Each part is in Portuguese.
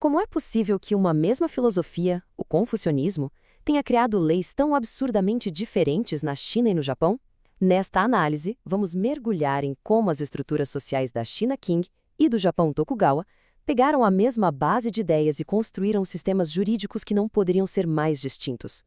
Como é possível que uma mesma filosofia, o confucionismo, tenha criado leis tão absurdamente diferentes na China e no Japão? Nesta análise, vamos mergulhar em como as estruturas sociais da China Qing e do Japão Tokugawa pegaram a mesma base de ideias e construíram sistemas jurídicos que não poderiam ser mais distintos.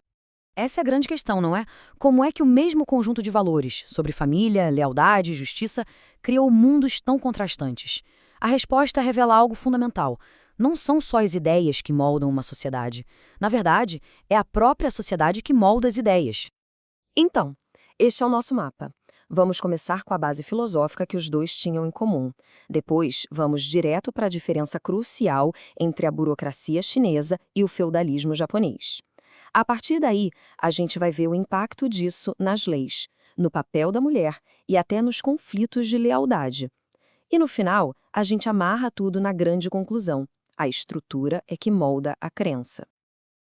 Essa é a grande questão, não é? Como é que o mesmo conjunto de valores sobre família, lealdade e justiça criou mundos tão contrastantes? A resposta revela algo fundamental. Não são só as ideias que moldam uma sociedade. Na verdade, é a própria sociedade que molda as ideias. Então, este é o nosso mapa. Vamos começar com a base filosófica que os dois tinham em comum. Depois, vamos direto para a diferença crucial entre a burocracia chinesa e o feudalismo japonês. A partir daí, a gente vai ver o impacto disso nas leis, no papel da mulher e até nos conflitos de lealdade. E no final, a gente amarra tudo na grande conclusão: a estrutura é que molda a crença.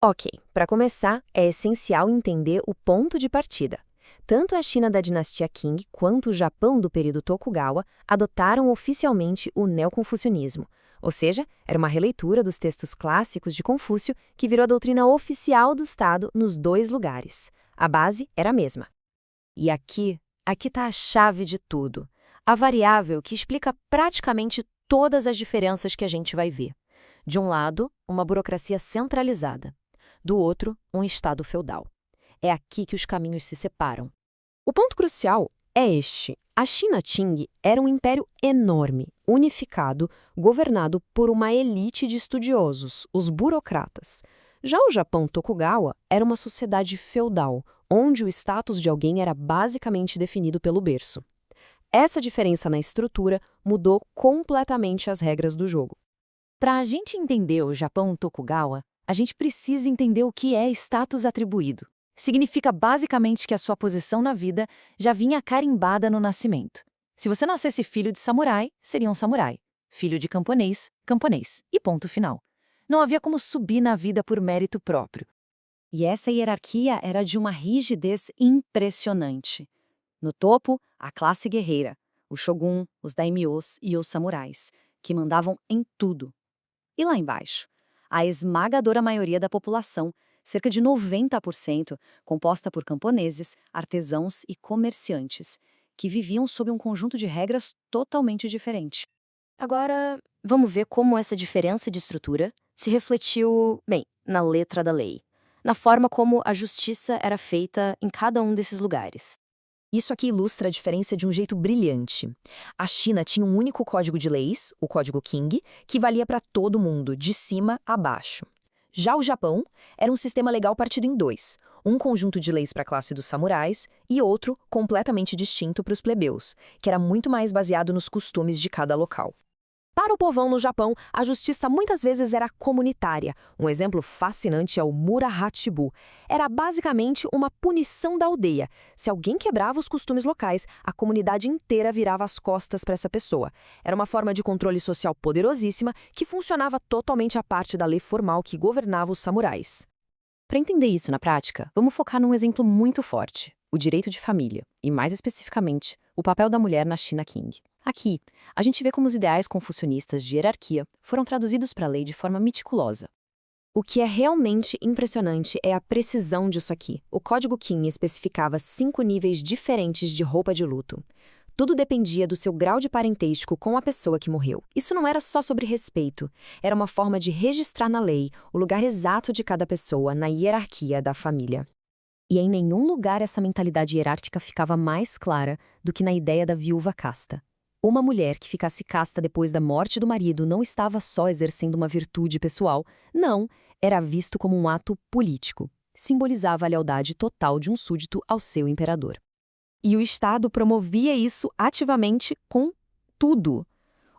Ok, para começar, é essencial entender o ponto de partida. Tanto a China da dinastia Qing quanto o Japão do período Tokugawa adotaram oficialmente o neoconfucionismo, ou seja, era uma releitura dos textos clássicos de Confúcio que virou a doutrina oficial do Estado nos dois lugares. A base era a mesma. E aqui está a chave de tudo, a variável que explica praticamente todas as diferenças que a gente vai ver. De um lado, uma burocracia centralizada. Do outro, um Estado feudal. É aqui que os caminhos se separam. O ponto crucial é este. A China Qing era um império enorme, unificado, governado por uma elite de estudiosos, os burocratas. Já o Japão Tokugawa era uma sociedade feudal, onde o status de alguém era basicamente definido pelo berço. Essa diferença na estrutura mudou completamente as regras do jogo. Para a gente entender o Japão Tokugawa, a gente precisa entender o que é status atribuído. Significa basicamente que a sua posição na vida já vinha carimbada no nascimento. Se você nascesse filho de samurai, seria um samurai. Filho de camponês, camponês. E ponto final. Não havia como subir na vida por mérito próprio. E essa hierarquia era de uma rigidez impressionante. No topo, a classe guerreira, o shogun, os daimyos e os samurais, que mandavam em tudo. E lá embaixo, a esmagadora maioria da população, cerca de 90%, composta por camponeses, artesãos e comerciantes, que viviam sob um conjunto de regras totalmente diferente. Agora, vamos ver como essa diferença de estrutura se refletiu, bem, na letra da lei, na forma como a justiça era feita em cada um desses lugares. Isso aqui ilustra a diferença de um jeito brilhante. A China tinha um único código de leis, o Código Qing, que valia para todo mundo, de cima a baixo. Já o Japão era um sistema legal partido em dois, um conjunto de leis para a classe dos samurais e outro completamente distinto para os plebeus, que era muito mais baseado nos costumes de cada local. Para o povão no Japão, a justiça muitas vezes era comunitária. Um exemplo fascinante é o Murahachibu. Era basicamente uma punição da aldeia. Se alguém quebrava os costumes locais, a comunidade inteira virava as costas para essa pessoa. Era uma forma de controle social poderosíssima que funcionava totalmente à parte da lei formal que governava os samurais. Para entender isso na prática, vamos focar num exemplo muito forte: o direito de família, e mais especificamente, o papel da mulher na China Qing. Aqui, a gente vê como os ideais confucionistas de hierarquia foram traduzidos para a lei de forma meticulosa. O que é realmente impressionante é a precisão disso aqui. O Código Qing especificava 5 níveis diferentes de roupa de luto. Tudo dependia do seu grau de parentesco com a pessoa que morreu. Isso não era só sobre respeito, era uma forma de registrar na lei o lugar exato de cada pessoa na hierarquia da família. E em nenhum lugar essa mentalidade hierárquica ficava mais clara do que na ideia da viúva casta. Uma mulher que ficasse casta depois da morte do marido não estava só exercendo uma virtude pessoal, não, era visto como um ato político. Simbolizava a lealdade total de um súdito ao seu imperador. E o Estado promovia isso ativamente com tudo.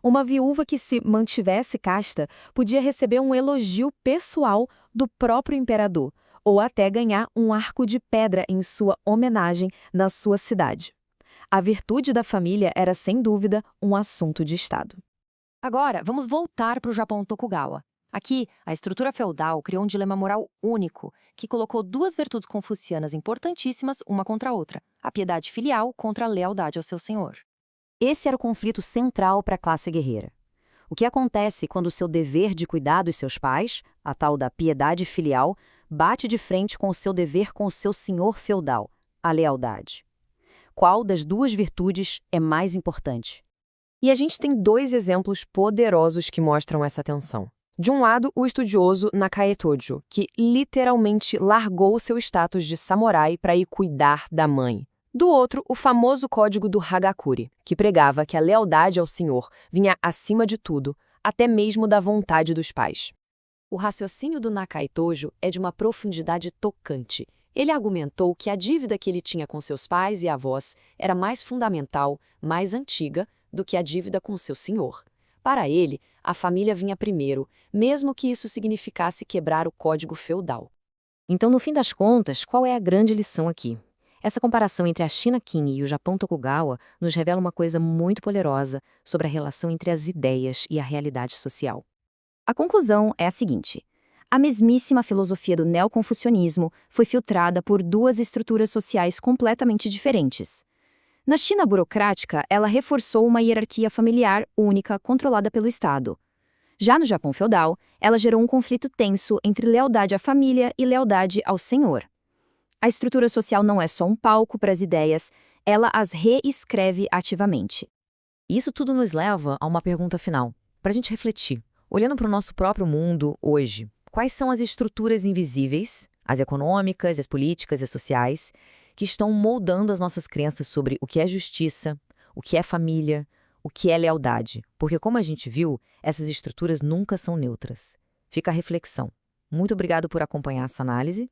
Uma viúva que se mantivesse casta podia receber um elogio pessoal do próprio imperador, ou até ganhar um arco de pedra em sua homenagem na sua cidade. A virtude da família era, sem dúvida, um assunto de Estado. Agora, vamos voltar para o Japão Tokugawa. Aqui, a estrutura feudal criou um dilema moral único, que colocou duas virtudes confucianas importantíssimas uma contra a outra: a piedade filial contra a lealdade ao seu senhor. Esse era o conflito central para a classe guerreira. O que acontece quando o seu dever de cuidar dos seus pais, a tal da piedade filial, bate de frente com o seu dever com o seu senhor feudal, a lealdade? Qual das duas virtudes é mais importante? E a gente tem dois exemplos poderosos que mostram essa tensão. De um lado, o estudioso Nakae Tojo, que literalmente largou seu status de samurai para ir cuidar da mãe. Do outro, o famoso código do Hagakure, que pregava que a lealdade ao senhor vinha acima de tudo, até mesmo da vontade dos pais. O raciocínio do Nakae Tojo é de uma profundidade tocante. Ele argumentou que a dívida que ele tinha com seus pais e avós era mais fundamental, mais antiga, do que a dívida com seu senhor. Para ele, a família vinha primeiro, mesmo que isso significasse quebrar o código feudal. Então, no fim das contas, qual é a grande lição aqui? Essa comparação entre a China Qing e o Japão Tokugawa nos revela uma coisa muito poderosa sobre a relação entre as ideias e a realidade social. A conclusão é a seguinte: a mesmíssima filosofia do neoconfucionismo foi filtrada por duas estruturas sociais completamente diferentes. Na China burocrática, ela reforçou uma hierarquia familiar única controlada pelo Estado. Já no Japão feudal, ela gerou um conflito tenso entre lealdade à família e lealdade ao senhor. A estrutura social não é só um palco para as ideias, ela as reescreve ativamente. Isso tudo nos leva a uma pergunta final, para a gente refletir. Olhando para o nosso próprio mundo hoje, quais são as estruturas invisíveis, as econômicas, as políticas e as sociais, que estão moldando as nossas crenças sobre o que é justiça, o que é família, o que é lealdade? Porque, como a gente viu, essas estruturas nunca são neutras. Fica a reflexão. Muito obrigado por acompanhar essa análise.